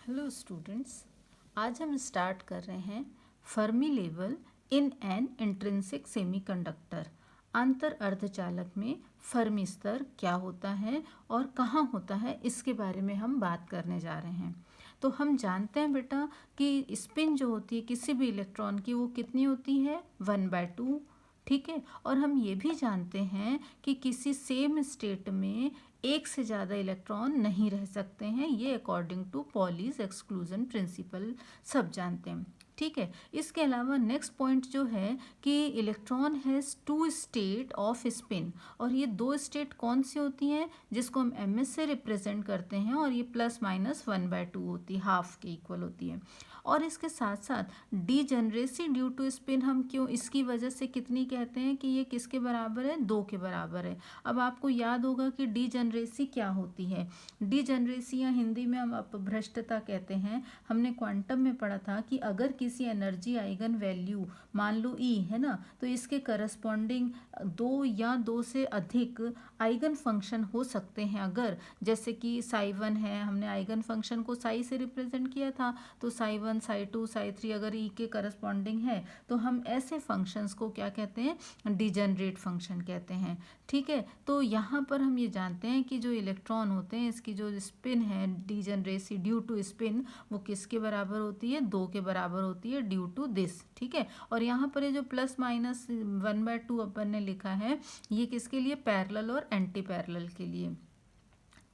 Hello students, आज हम start कर रहे हैं Fermi level in an intrinsic semiconductor. अंतर अर्धचालक में फर्मी स्तर क्या होता है और कहाँ होता है, इसके बारे में हम बात करने जा रहे हैं। तो हम जानते हैं बेटा कि स्पिन जो होती है किसी भी इलेक्ट्रॉन की, वो कितनी होती है 1/2। ठीक है, और हम ये भी जानते हैं कि किसी सेम स्टेट में एक से ज़्यादा इलेक्ट्रॉन नहीं रह सकते हैं। ये according to Pauli's exclusion principle सब जानते हैं। ठीक है, इसके अलावा नेक्स्ट पॉइंट जो है कि electron has 2 state off spin, और ये 2 स्टेट कौन सी होती हैं जिसको हम एम से रिप्रेजेंट करते हैं, और ये ±1/2 होती है, हाफ के इक्वल होती है। और इसके साथ साथ डीजनरेसी ड्यू टू स्पिन हम क्यों इसकी वजह से कितनी कहते हैं कि ये किसके बराबर है, 2 के बराबर है। अब आपको याद होगा कि डीजनरेसी क्या होती है। डीजनरेसी या हिंदी में हम अपभ्रष्टता कहते हैं। हमने क्वांटम में पढ़ा था कि अगर किसी एनर्जी आइगन वैल्यू मान लो ई है ना, तो इसके करस्पॉन्डिंग 2 या 2 से अधिक आइगन फंक्शन हो सकते हैं। अगर जैसे कि साई 1 है, हमने आइगन फंक्शन को साई से रिप्रेजेंट किया था, तो साई 1 साई 2 साई 3 अगर ई के करस्पॉन्डिंग है तो हम ऐसे फंक्शंस को क्या कहते हैं, डिजनरेट फंक्शन कहते हैं। ठीक है, तो यहाँ पर हम ये जानते हैं कि जो इलेक्ट्रॉन होते हैं, इसकी जो स्पिन है डीजनरेसी ड्यू टू स्पिन, वो किसके बराबर होती है, 2 के बराबर होती है ड्यू टू दिस। ठीक है, और यहाँ पर ये जो ±1/2 अपन ने लिखा है, ये किसके लिए, पैरेलल और एंटी पैरेलल के लिए।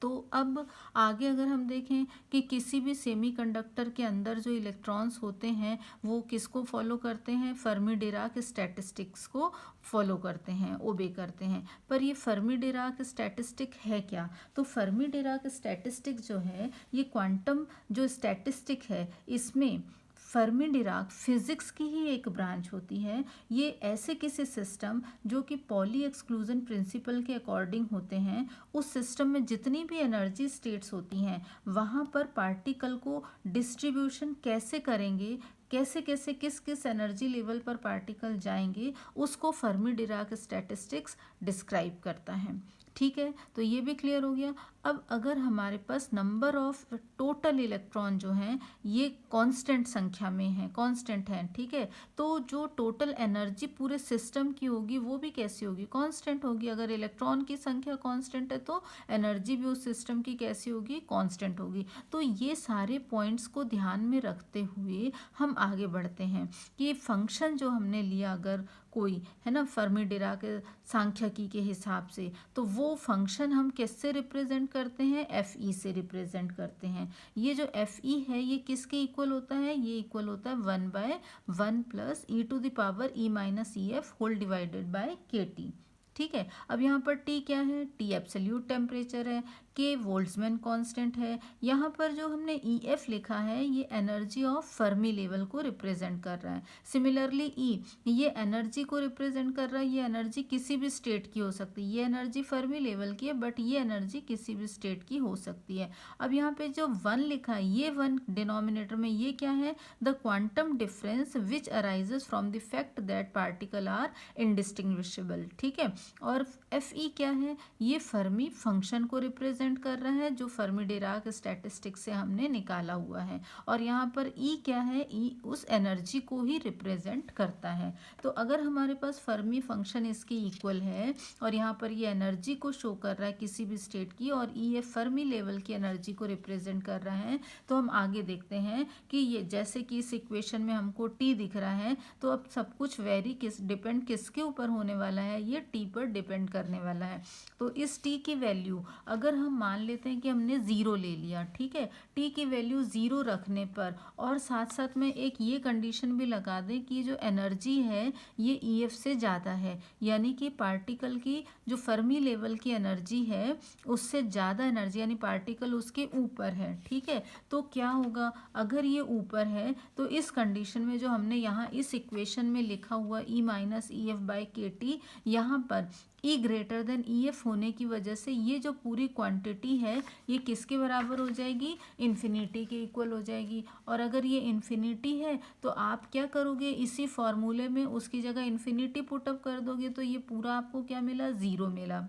तो अब आगे अगर हम देखें कि किसी भी सेमीकंडक्टर के अंदर जो इलेक्ट्रॉन्स होते हैं वो किसको फॉलो करते हैं, फर्मी डिराक स्टैटिस्टिक्स को फॉलो करते हैं, ओबे करते हैं। पर ये फर्मी डिराक स्टैटिस्टिक है क्या, तो फर्मी डिराक स्टैटिस्टिक जो है ये क्वांटम जो स्टैटिस्टिक है, इसमें फर्मी डिराक फिजिक्स की ही एक ब्रांच होती है। ये ऐसे किसी सिस्टम जो कि पॉली एक्सक्लूजन प्रिंसिपल के अकॉर्डिंग होते हैं, उस सिस्टम में जितनी भी एनर्जी स्टेट्स होती हैं वहाँ पर पार्टिकल को डिस्ट्रीब्यूशन कैसे करेंगे, कैसे कैसे किस किस एनर्जी लेवल पर पार्टिकल जाएंगे, उसको फर्मी डिराक स्टैटिस्टिक्स डिस्क्राइब करता है। ठीक है, तो ये भी क्लियर हो गया। अब अगर हमारे पास नंबर ऑफ टोटल इलेक्ट्रॉन जो हैं ये कांस्टेंट संख्या में है, कांस्टेंट है, ठीक है, तो जो टोटल एनर्जी पूरे सिस्टम की होगी वो भी कैसी होगी, कांस्टेंट होगी। अगर इलेक्ट्रॉन की संख्या कांस्टेंट है तो एनर्जी भी उस सिस्टम की कैसी होगी, कांस्टेंट होगी। तो ये सारे पॉइंट्स को ध्यान में रखते हुए हम आगे बढ़ते हैं कि फंक्शन जो हमने लिया अगर कोई है ना फर्मी डिराक सांख्यिकी के हिसाब से, तो वो फंक्शन हम किससे रिप्रेजेंट करते हैं, एफ ई से रिप्रेजेंट करते हैं। ये जो एफ ई है ये किसके इक्वल होता है, ये इक्वल होता है 1/1 plus e⁻e⁻ef whole divided by K T. ठीक है, अब यहाँ पर T क्या है, T एब्सोल्यूट टेम्परेचर है, K बोल्ट्जमैन कांस्टेंट है। यहाँ पर जो हमने EF लिखा है ये एनर्जी ऑफ फर्मी लेवल को रिप्रेजेंट कर रहा है। सिमिलरली E ये एनर्जी को रिप्रेजेंट कर रहा है, ये एनर्जी किसी भी स्टेट की हो सकती है। ये एनर्जी फर्मी लेवल की है बट ये एनर्जी किसी भी स्टेट की हो सकती है। अब यहाँ पे जो 1 लिखा है, ये 1 डिनोमिनेटर में ये क्या है, the quantum difference which arises from the fact that particle are indistinguishable. ठीक है, और एफ ई क्या है, ये फर्मी फंक्शन को रिप्रेजेंट कर रहा है जो फर्मी डिराक स्टैटिस्टिक से हमने निकाला हुआ है। और यहाँ पर ई क्या है, ई उस एनर्जी को ही रिप्रेजेंट करता है। तो अगर हमारे पास फर्मी फंक्शन इसके इक्वल है और यहाँ पर ये एनर्जी को शो कर रहा है किसी भी स्टेट की, और ई ये फर्मी लेवल की एनर्जी को रिप्रेजेंट कर रहा है, तो हम आगे देखते हैं कि ये जैसे कि इस इक्वेशन में हमको टी दिख रहा है, तो अब सब कुछ वेरी डिपेंड किसके ऊपर होने वाला है, ये टी पर डिपेंड करने वाला है। तो इस टी की वैल्यू अगर हम मान लेते हैं कि हमने 0 ले लिया, ठीक है, टी की वैल्यू 0 रखने पर, और साथ साथ में एक ये कंडीशन भी लगा दें कि जो एनर्जी है ये EF से ज़्यादा है, यानी कि पार्टिकल की जो फर्मी लेवल की एनर्जी है उससे ज़्यादा एनर्जी, यानी पार्टिकल उसके ऊपर है। ठीक है, तो क्या होगा, अगर ये ऊपर है तो इस कंडीशन में जो हमने यहाँ इस इक्वेशन में लिखा हुआ E⁻EF/kT, यहाँ पर E ग्रेटर देन EF होने की वजह से ये जो पूरी क्वांटिटी है ये किसके बराबर हो जाएगी, इन्फिनिटी के इक्वल हो जाएगी। और अगर ये इन्फिनिटी है तो आप क्या करोगे, इसी फॉर्मूले में उसकी जगह इन्फिनिटी पुटअप कर दोगे, तो ये पूरा आपको क्या मिला, 0 मिला।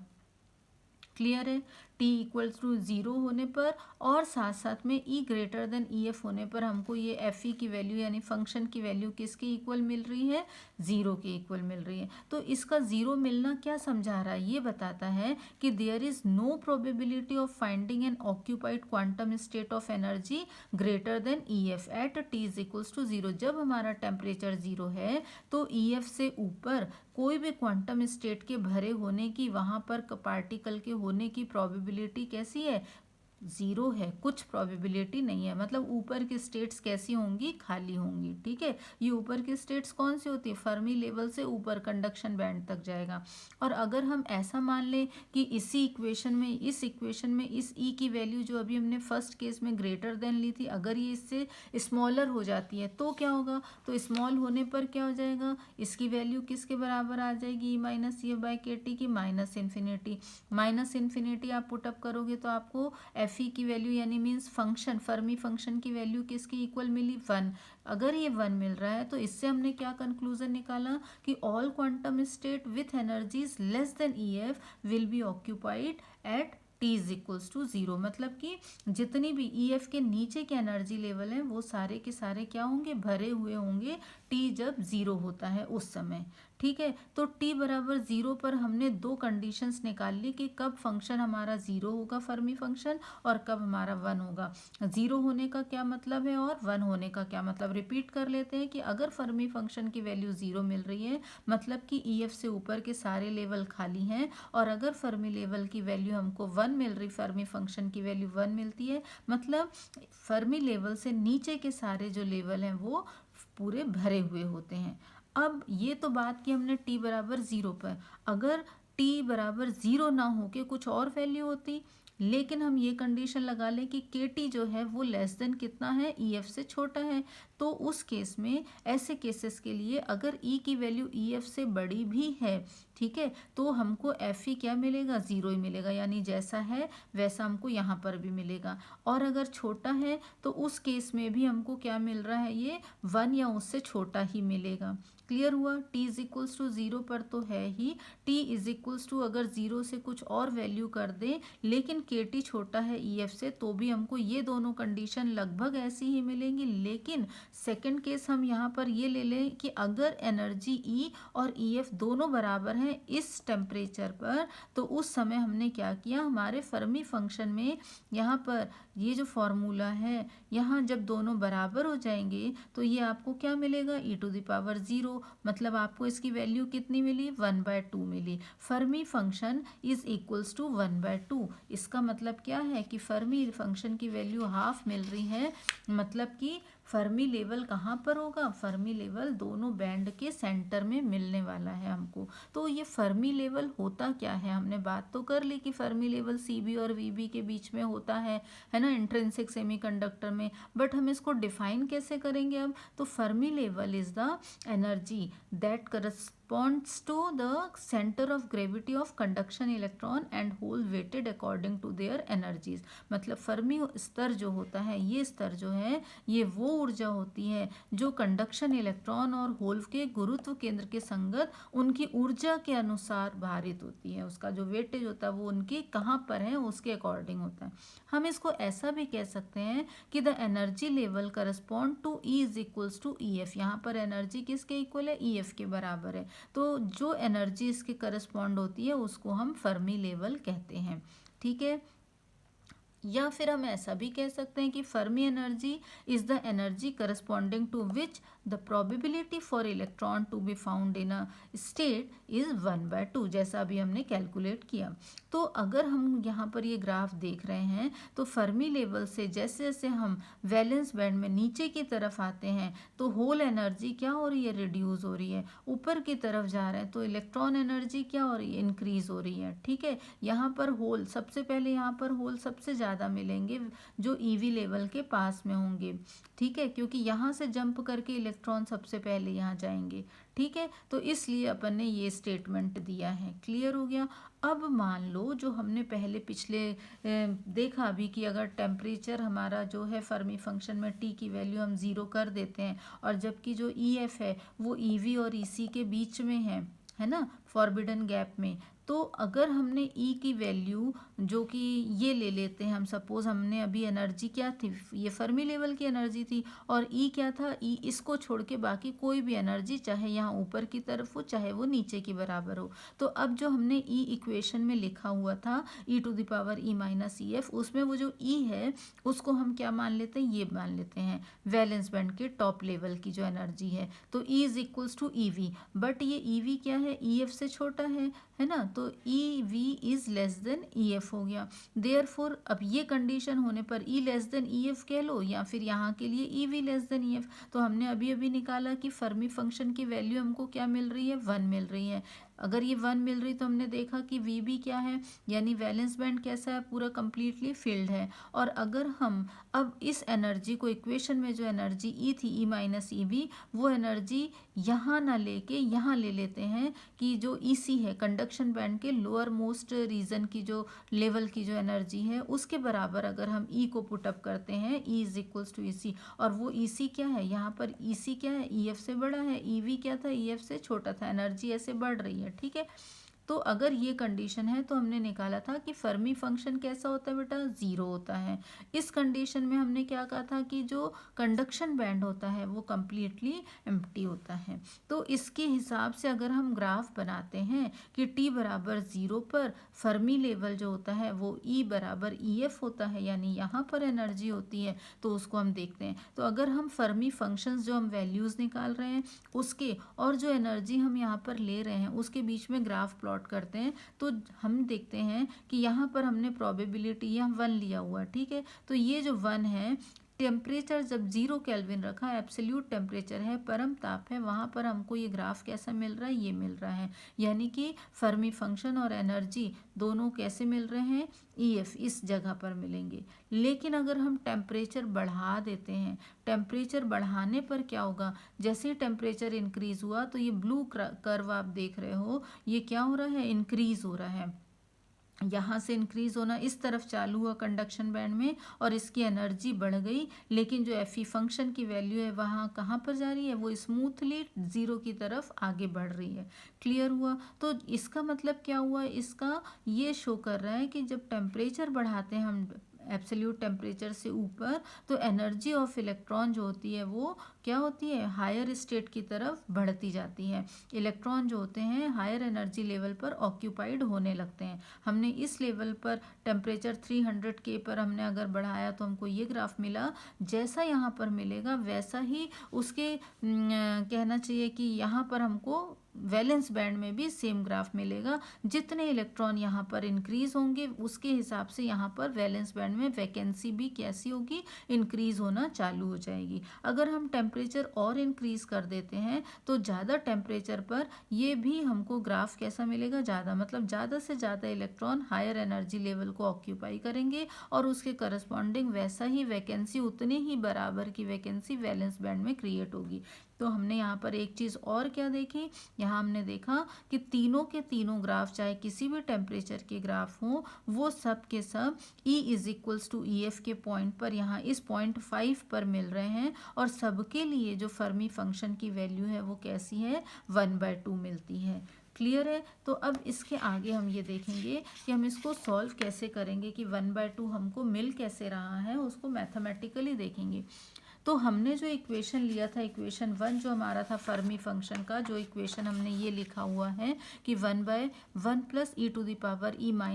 क्लियर है। टी इक्वल्स टू 0 होने पर और साथ साथ में ई ग्रेटर देन ई एफ होने पर हमको ये एफ ई की वैल्यू यानी फंक्शन की वैल्यू किसके इक्वल मिल रही है, 0 के इक्वल मिल रही है। तो इसका 0 मिलना क्या समझा रहा है, ये बताता है कि there is no probability of finding an occupied quantum state of energy greater than E F at T is equals to 0। जब हमारा टेम्परेचर 0 है तो ई एफ से ऊपर कोई भी क्वांटम स्टेट के भरे होने की, वहाँ पर पार्टिकल के होने की प्रोबेबिलिटी कैसी है, 0 है, कुछ प्रोबेबिलिटी नहीं है। मतलब ऊपर की स्टेट्स कैसी होंगी, खाली होंगी। ठीक है, ये ऊपर की स्टेट्स कौन सी होती है, फर्मी लेवल से ऊपर कंडक्शन बैंड तक जाएगा। और अगर हम ऐसा मान लें कि इसी इक्वेशन में, इस इक्वेशन में इस ई की वैल्यू जो अभी हमने फर्स्ट केस में ग्रेटर देन ली थी, अगर ये इससे स्मॉलर हो जाती है तो क्या होगा, तो स्मॉल होने पर क्या हो जाएगा, इसकी वैल्यू किसके बराबर आ जाएगी, E minus E F by के टी की माइनस इन्फिनिटी। माइनस इन्फिनिटी आप पुटअप करोगे तो आपको एफ ई की वैल्यू यानी मीन्स फंक्शन, फर्मी फंक्शन की वैल्यू किसकी इक्वल मिली, 1। अगर ये 1 मिल रहा है तो इससे हमने क्या कंक्लूजन निकाला कि all quantum state with energies less than E F will be occupied at T is equals to 0। मतलब कि जितनी भी ई एफ के नीचे के एनर्जी लेवल हैं वो सारे के सारे क्या होंगे, भरे हुए होंगे टी जब 0 होता है उस समय। ठीक है, तो t बराबर 0 पर हमने दो कंडीशंस निकाल ली कि कब फंक्शन हमारा 0 होगा फर्मी फंक्शन और कब हमारा 1 होगा। 0 होने का क्या मतलब है और 1 होने का क्या मतलब, रिपीट कर लेते हैं कि अगर फर्मी फंक्शन की वैल्यू 0 मिल रही है मतलब कि ई एफ से ऊपर के सारे लेवल खाली हैं, और अगर फर्मी लेवल की वैल्यू हमको 1 मिल रही, फर्मी फंक्शन की वैल्यू 1 मिलती है, मतलब फर्मी लेवल से नीचे के सारे जो लेवल हैं वो पूरे भरे हुए होते हैं। अब ये तो बात की हमने t बराबर 0 पर, अगर t बराबर 0 ना हो के कुछ और वैल्यू होती, लेकिन हम ये कंडीशन लगा लें कि kt जो है वो लेस देन कितना है, EF से छोटा है, तो उस केस में, ऐसे केसेस के लिए अगर E की वैल्यू EF से बड़ी भी है, ठीक है, तो हमको FE क्या मिलेगा, 0 ही मिलेगा, यानी जैसा है वैसा हमको यहाँ पर भी मिलेगा। और अगर छोटा है तो उस केस में भी हमको क्या मिल रहा है, ये 1 या उससे छोटा ही मिलेगा। क्लियर हुआ, t इज इक्वल्स टू 0 पर तो है ही, t इज इक्वल्स टू अगर 0 से कुछ और वैल्यू कर दें लेकिन kt छोटा है EF से, तो भी हमको ये दोनों कंडीशन लगभग ऐसी ही मिलेंगी। लेकिन सेकंड केस हम यहाँ पर ये ले लें कि अगर एनर्जी E और EF दोनों बराबर हैं इस टेम्परेचर पर, तो उस समय हमने क्या किया, हमारे फर्मी फंक्शन में यहाँ पर ये जो फॉर्मूला है, यहाँ जब दोनों बराबर हो जाएंगे तो ये आपको क्या मिलेगा, e⁻0, मतलब आपको इसकी वैल्यू कितनी मिली, 1/2 मिली। Fermi function is equals to 1/2। इसका मतलब क्या है कि फर्मी फंक्शन की वैल्यू हाफ मिल रही है, मतलब कि फर्मी लेवल कहाँ पर होगा, फर्मी लेवल दोनों बैंड के सेंटर में मिलने वाला है हमको। तो ये फर्मी लेवल होता क्या है, हमने बात तो कर ली कि फर्मी लेवल CB और VB के बीच में होता है ना, इंट्रिंसिक सेमीकंडक्टर में, बट हम इसको डिफाइन कैसे करेंगे अब, तो Fermi level is the energy that corresponds to the center of gravity of conduction electron and hole weighted according to their energies। मतलब फर्मी स्तर जो होता है, ये स्तर जो है ये वो ऊर्जा होती है जो कंडक्शन इलेक्ट्रॉन और होल के गुरुत्व केंद्र के संगत उनकी ऊर्जा के अनुसार भारित होती है। उसका जो वेटेज होता है वो उनकी कहाँ पर है उसके अकॉर्डिंग होता है। हम इसको ऐसा भी कह सकते हैं कि the energy level correspond to E is equals to EF। यहाँ पर एनर्जी किसके इक्वल है, EF के बराबर है, तो जो एनर्जी इसके करस्पॉन्ड होती है उसको हम फर्मी लेवल कहते हैं। ठीक है, या फिर हम ऐसा भी कह सकते हैं कि Fermi energy is the energy corresponding to which the probability for electron to be found in a state is 1/2, जैसा अभी हमने कैलकुलेट किया। तो अगर हम यहाँ पर ये ग्राफ देख रहे हैं तो फर्मी लेवल से जैसे जैसे हम वैलेंस बैंड में नीचे की तरफ आते हैं तो होल एनर्जी क्या हो रही है, रिड्यूस हो रही है, ऊपर की तरफ जा रहे हैं तो इलेक्ट्रॉन एनर्जी क्या हो रही है, इंक्रीज हो रही है। ठीक है, यहाँ पर होल सबसे पहले, यहाँ पर होल सबसे ज़्यादा मिलेंगे जो EV लेवल के पास में होंगे। ठीक है, क्योंकि यहाँ से जंप करके इलेक्ट्रॉन सबसे पहले यहाँ जाएंगे। ठीक है, तो इसलिए अपन ने ये स्टेटमेंट दिया है। क्लियर हो गया। अब मान लो जो हमने पहले पिछले देखा अभी कि अगर टेम्परेचर हमारा जो है फर्मी फंक्शन में t की वैल्यू हम 0 कर देते हैं और जबकि जो EF है वो EV और EC के बीच में है ना, फॉरबिडन गैप में। तो अगर हमने ई की वैल्यू जो कि ये ले लेते हैं, हम सपोज हमने अभी एनर्जी क्या थी, ये फर्मी लेवल की एनर्जी थी, और ई क्या था, ई इसको छोड़ के बाकी कोई भी एनर्जी, चाहे यहाँ ऊपर की तरफ हो चाहे वो नीचे की बराबर हो। तो अब जो हमने ई इक्वेशन में लिखा हुआ था e⁻e⁻ef, उसमें वो जो ई है उसको हम क्या मान लेते हैं, ये मान लेते हैं वैलेंस बैंड के टॉप लेवल की जो एनर्जी है। तो E is equals to EV, but ये EV क्या है, EF से छोटा है ना, तो EV is less than EF हो गया। देयरफॉर अब ये कंडीशन होने पर E लेस देन EF कह लो, या फिर यहाँ के लिए EV लेस देन EF। तो हमने अभी अभी निकाला कि फर्मी फंक्शन की वैल्यू हमको क्या मिल रही है, 1 मिल रही है। अगर ये 1 मिल रही तो हमने देखा कि VB क्या है, यानी वैलेंस बैंड कैसा है, पूरा कंप्लीटली फिल्ड है। और अगर हम अब इस एनर्जी को, इक्वेशन में जो एनर्जी E थी E-EV, वो एनर्जी यहाँ ना लेके यहाँ ले लेते हैं कि जो EC है, कंडक्शन बैंड के लोअर मोस्ट रीजन की जो लेवल की जो एनर्जी है, उसके बराबर अगर हम E को पुटअप करते हैं, E is equals to EC, और वो EC क्या है, यहाँ पर EC क्या है, EF से बड़ा है, EV क्या था, EF से छोटा था, एनर्जी ऐसे बढ़ रही है, ठीक है। तो अगर ये कंडीशन है तो हमने निकाला था कि फर्मी फंक्शन कैसा होता है बेटा, 0 होता है। इस कंडीशन में हमने क्या कहा था कि जो कंडक्शन बैंड होता है वो कम्प्लीटली एम्प्टी होता है। तो इसके हिसाब से अगर हम ग्राफ बनाते हैं कि t बराबर 0 पर फर्मी लेवल जो होता है वो E बराबर EF होता है, यानी यहाँ पर एनर्जी होती है, तो उसको हम देखते हैं। तो अगर हम फर्मी फंक्शंस जो हम वैल्यूज़ निकाल रहे हैं उसके और जो एनर्जी हम यहाँ पर ले रहे हैं उसके बीच में ग्राफ प्लॉट करते हैं, तो हम देखते हैं कि यहाँ पर हमने प्रोबेबिलिटी यहाँ 1 लिया हुआ, ठीक है। तो ये जो 1 है, टेम्परेचर जब 0 केल्विन रखा, एब्सोल्यूट टेम्परेचर है, परम ताप है, वहाँ पर हमको ये ग्राफ कैसा मिल रहा है, ये मिल रहा है। यानी कि फर्मी फंक्शन और एनर्जी दोनों कैसे मिल रहे हैं, EF इस जगह पर मिलेंगे। लेकिन अगर हम टेम्परेचर बढ़ा देते हैं, टेम्परेचर बढ़ाने पर क्या होगा, जैसे ही टेम्परेचर इंक्रीज हुआ तो ये ब्लू कर्व आप देख रहे हो, ये क्या हो रहा है, इंक्रीज हो रहा है। यहाँ से इंक्रीज होना इस तरफ चालू हुआ कंडक्शन बैंड में, और इसकी एनर्जी बढ़ गई, लेकिन जो एफ ई फंक्शन की वैल्यू है वहाँ कहाँ पर जा रही है, वो स्मूथली 0 की तरफ आगे बढ़ रही है। क्लियर हुआ। तो इसका मतलब क्या हुआ, इसका ये शो कर रहा है कि जब टेम्परेचर बढ़ाते हैं हम एब्सोल्यूट टेम्परेचर से ऊपर, तो एनर्जी ऑफ इलेक्ट्रॉन जो होती है वो क्या होती है, हायर स्टेट की तरफ बढ़ती जाती है। इलेक्ट्रॉन जो होते हैं हायर एनर्जी लेवल पर ऑक्यूपाइड होने लगते हैं। हमने इस लेवल पर टेम्परेचर 300 K पर हमने अगर बढ़ाया तो हमको ये ग्राफ मिला, जैसा यहाँ पर मिलेगा वैसा ही उसके कहना चाहिए कि यहाँ पर हमको वैलेंस बैंड में भी सेम ग्राफ मिलेगा। जितने इलेक्ट्रॉन यहाँ पर इंक्रीज होंगे उसके हिसाब से यहाँ पर वैलेंस बैंड में वैकेंसी भी कैसी होगी, इंक्रीज होना चालू हो जाएगी। अगर हम टेम्परेचर और इंक्रीज कर देते हैं तो ज़्यादा टेम्परेचर पर ये भी हमको ग्राफ कैसा मिलेगा, ज़्यादा, मतलब ज़्यादा से ज़्यादा इलेक्ट्रॉन हायर एनर्जी लेवल को ऑक्यूपाई करेंगे और उसके करस्पॉन्डिंग वैसा ही वैकेंसी, उतनी ही बराबर की वैकेंसी वैलेंस बैंड में क्रिएट होगी। तो हमने यहाँ पर एक चीज़ और क्या देखी, यहाँ हमने देखा कि तीनों के तीनों ग्राफ, चाहे किसी भी टेम्परेचर के ग्राफ हों, वो सब के सब E is equals to EF के पॉइंट पर, यहाँ इस 0.5 पर मिल रहे हैं, और सबके लिए जो फर्मी फंक्शन की वैल्यू है वो कैसी है, 1/2 मिलती है। क्लियर है। तो अब इसके आगे हम ये देखेंगे कि हम इसको सॉल्व कैसे करेंगे, कि 1/2 हमको मिल कैसे रहा है, उसको मैथमेटिकली देखेंगे। तो हमने जो इक्वेशन लिया था, इक्वेशन 1 जो हमारा था फर्मी फंक्शन का, जो इक्वेशन हमने ये लिखा हुआ है कि 1/1 +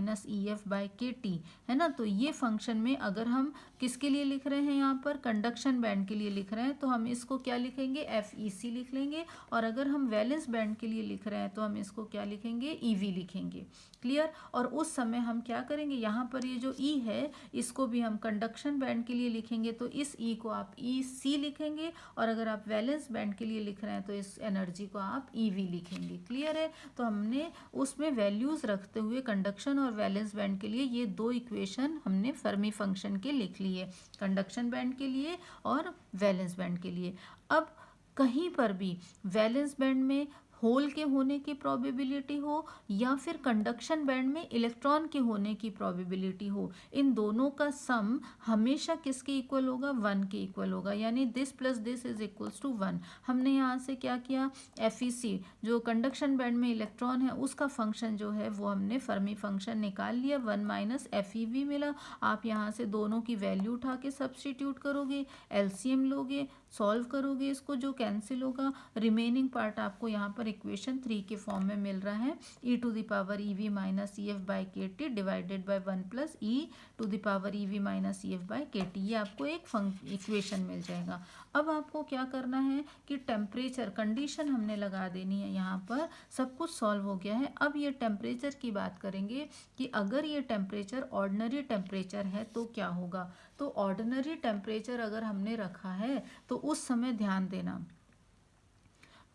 e⁻e⁻ef/kT है ना। तो ये फंक्शन में अगर हम किसके लिए लिख रहे हैं, यहाँ पर कंडक्शन बैंड के लिए लिख रहे हैं, तो हम इसको क्या लिखेंगे, FEC लिख लेंगे। और अगर हम वैलेंस बैंड के लिए लिख रहे हैं तो हम इसको क्या लिखेंगे, EV लिखेंगे। क्लियर। और उस समय हम क्या करेंगे, यहाँ पर ये जो E है इसको भी हम कंडक्शन बैंड के लिए लिखेंगे, तो इस E को आप EC लिखेंगे, और अगर आप वैलेंस बैंड के लिए लिख रहे हैं तो इस एनर्जी को आप EV लिखेंगे। क्लियर है। तो हमने उसमें वैल्यूज़ रखते हुए कंडक्शन और वैलेंस बैंड के लिए ये दो इक्वेशन हमने फर्मी फंक्शन के लिख लिए, कंडक्शन बैंड के लिए और वैलेंस बैंड के लिए। अब कहीं पर भी वैलेंस बैंड में होल के होने की प्रोबेबिलिटी हो या फिर कंडक्शन बैंड में इलेक्ट्रॉन के होने की प्रोबेबिलिटी हो, इन दोनों का सम हमेशा किसके इक्वल होगा, 1 के इक्वल होगा, यानी this plus this is equals to 1। हमने यहाँ से क्या किया, FEC जो कंडक्शन बैंड में इलेक्ट्रॉन है उसका फंक्शन जो है वो हमने फर्मी फंक्शन निकाल लिया, 1 माइनस FeV मिला। आप यहाँ से दोनों की वैल्यू उठा के सब्सटीट्यूट करोगे, LCM लोगे, सॉल्व करोगे, इसको जो कैंसिल होगा, रिमेनिंग पार्ट आपको यहाँ पर इक्वेशन 3 के फॉर्म में मिल रहा है, e⁻ EV minus EF by KT divided by 1 plus e⁻ EV minus EF by KT, ये आपको एक इक्वेशन मिल जाएगा। अब आपको क्या करना है कि टेम्परेचर कंडीशन हमने लगा देनी है, यहाँ पर सब कुछ सॉल्व हो गया है। अब ये टेम्परेचर की बात करेंगे कि अगर ये टेम्परेचर ऑर्डिनरी टेम्परेचर है तो क्या होगा। तो ऑर्डिनरी टेम्परेचर अगर हमने रखा है तो उस समय ध्यान देना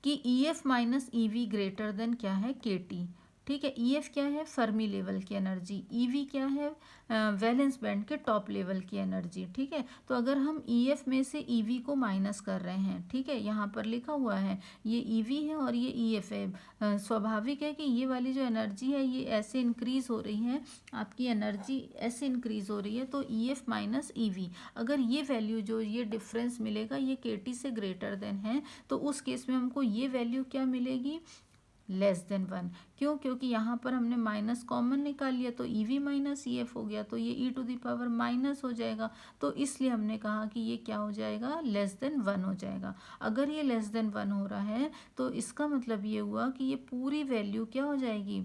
कि EF minus EV greater than क्या है, KT। ठीक है, EF क्या है, फर्मी लेवल की एनर्जी, EV क्या है, वैलेंस बैंड के टॉप लेवल की एनर्जी। ठीक है, तो अगर हम EF में से EV को माइनस कर रहे हैं, ठीक है, यहाँ पर लिखा हुआ है ये EV है और ये EF है, स्वाभाविक है कि ये वाली जो एनर्जी है ये ऐसे इंक्रीज हो रही है, आपकी एनर्जी ऐसे इंक्रीज हो रही है, तो EF माइनस EV अगर ये वैल्यू जो ये डिफरेंस मिलेगा ये KT से ग्रेटर देन है, तो उस केस में हमको ये वैल्यू क्या मिलेगी, लेस देन 1। क्यों, क्योंकि यहाँ पर हमने माइनस कॉमन निकाल लिया तो EV माइनस EF हो गया, तो ये e⁻ माइनस हो जाएगा, तो इसलिए हमने कहा कि ये क्या हो जाएगा, लेस देन 1 हो जाएगा। अगर ये लेस देन 1 हो रहा है तो इसका मतलब ये हुआ कि ये पूरी वैल्यू क्या हो जाएगी,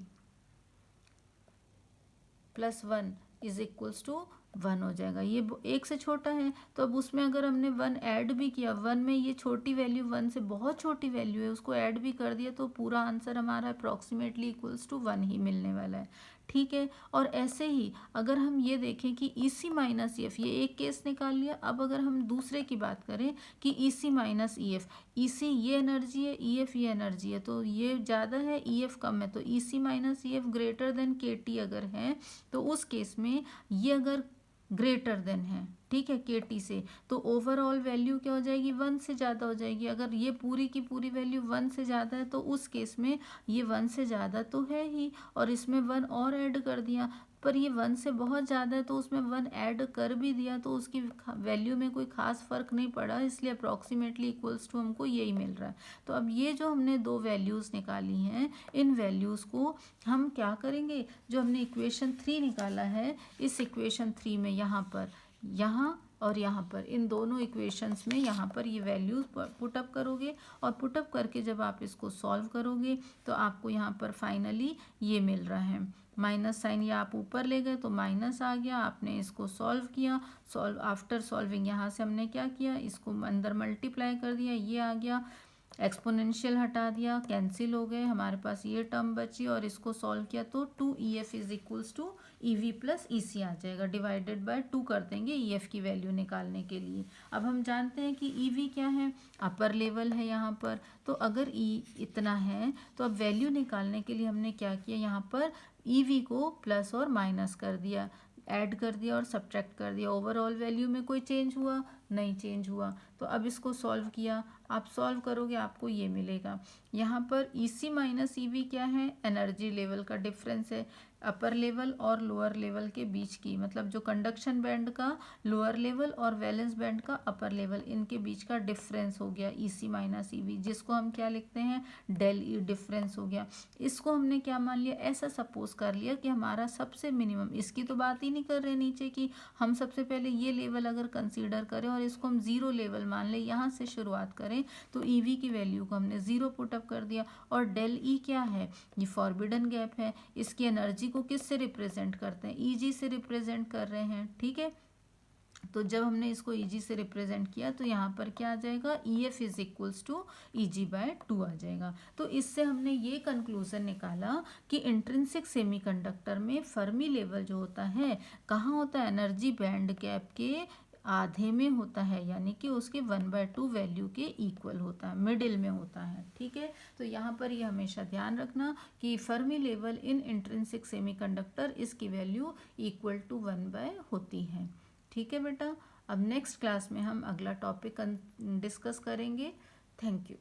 +1 इज इक्वल्स टू 1 हो जाएगा। ये एक से छोटा है तो अब उसमें अगर हमने 1 ऐड भी किया, 1 में ये छोटी वैल्यू 1 से बहुत छोटी वैल्यू है उसको ऐड भी कर दिया तो पूरा आंसर हमारा अप्रॉक्सीमेटली इक्वल्स टू 1 ही मिलने वाला है। ठीक है, और ऐसे ही अगर हम ये देखें कि EC माइनस EF, ये एक केस निकाल लिया। अब अगर हम दूसरे की बात करें कि EC माइनस EF, EC ये एनर्जी है, EF ये एनर्जी है, तो ये ज़्यादा है, EF कम है, तो EC minus EF greater than KT अगर है तो उस केस में ये अगर ग्रेटर देन है, ठीक है, KT से, तो ओवरऑल वैल्यू क्या हो जाएगी, 1 से ज़्यादा हो जाएगी। अगर ये पूरी की पूरी वैल्यू 1 से ज़्यादा है तो उस केस में ये 1 से ज़्यादा तो है ही, और इसमें 1 और ऐड कर दिया, पर ये 1 से बहुत ज़्यादा है तो उसमें 1 ऐड कर भी दिया तो उसकी वैल्यू में कोई ख़ास फ़र्क नहीं पड़ा, इसलिए अप्रॉक्सीमेटली इक्वल्स टू हमको यही मिल रहा है। तो अब ये जो हमने दो वैल्यूज़ निकाली हैं, इन वैल्यूज़ को हम क्या करेंगे, जो हमने इक्वेशन 3 निकाला है, इस इक्वेशन 3 में यहाँ पर, यहाँ और यहाँ पर, इन दोनों इक्वेशंस में यहाँ पर ये वैल्यूज़ पुटअप करोगे, और पुटअप करके जब आप इसको सॉल्व करोगे तो आपको यहाँ पर फाइनली ये मिल रहा है, माइनस साइन, ये आप ऊपर ले गए तो माइनस आ गया, आपने इसको सॉल्व किया, सॉल्व आफ्टर सॉल्विंग यहाँ से हमने क्या किया, इसको अंदर मल्टीप्लाई कर दिया, ये आ गया, एक्सपोनेंशियल हटा दिया, कैंसिल हो गए, हमारे पास ये टर्म बची, और इसको सॉल्व किया तो 2EF is equals to EV plus EC आ जाएगा, डिवाइडेड बाय 2 कर देंगे EF की वैल्यू निकालने के लिए। अब हम जानते हैं कि EV क्या है, अपर लेवल है यहाँ पर, तो अगर E इतना है तो अब वैल्यू निकालने के लिए हमने क्या किया, यहाँ पर EV को प्लस और माइनस कर दिया, ऐड कर दिया और सब्ट्रैक्ट कर दिया, ओवरऑल वैल्यू में कोई चेंज हुआ नहीं, चेंज हुआ। तो अब इसको सॉल्व किया, आप सॉल्व करोगे आपको ये मिलेगा, यहाँ पर EC माइनस EV क्या है, एनर्जी लेवल का डिफरेंस है, अपर लेवल और लोअर लेवल के बीच की, मतलब जो कंडक्शन बैंड का लोअर लेवल और वैलेंस बैंड का अपर लेवल, इनके बीच का डिफरेंस हो गया EC माइनस EV, जिसको हम क्या लिखते हैं, डेल E डिफरेंस हो गया। इसको हमने क्या मान लिया, ऐसा सपोज कर लिया कि हमारा सबसे मिनिमम, इसकी तो बात ही नहीं कर रहे नीचे की, हम सबसे पहले ये लेवल अगर कंसीडर करें और इसको हम 0 लेवल मान लें, यहाँ से शुरुआत करें, तो EV की वैल्यू को हमने 0 पुटअप कर दिया, और डेल E क्या है, ये फॉरबिडन गैप है, इसकी एनर्जी को किससे रिप्रेजेंट करते हैं, EG से रिप्रेजेंट कर रहे हैं। ठीक है, तो जब हमने इसको EG से रिप्रेजेंट किया तो यहाँ पर क्या आ जाएगा, EF is equals to EG/2 आ जाएगा। तो इससे हमने ये कंक्लूजन निकाला कि इंट्रिंसिक सेमीकंडक्टर में फर्मी लेवल जो होता है कहाँ होता है, एनर्जी बैंड गैप के आधे में होता है, यानी कि उसके 1/2 वैल्यू के इक्वल होता है, मिडिल में होता है। ठीक है, तो यहाँ पर ये हमेशा ध्यान रखना कि Fermi level in intrinsic semiconductor, इसकी वैल्यू इक्वल टू 1 होती है। ठीक है बेटा, अब नेक्स्ट क्लास में हम अगला टॉपिक डिस्कस करेंगे। Thank you.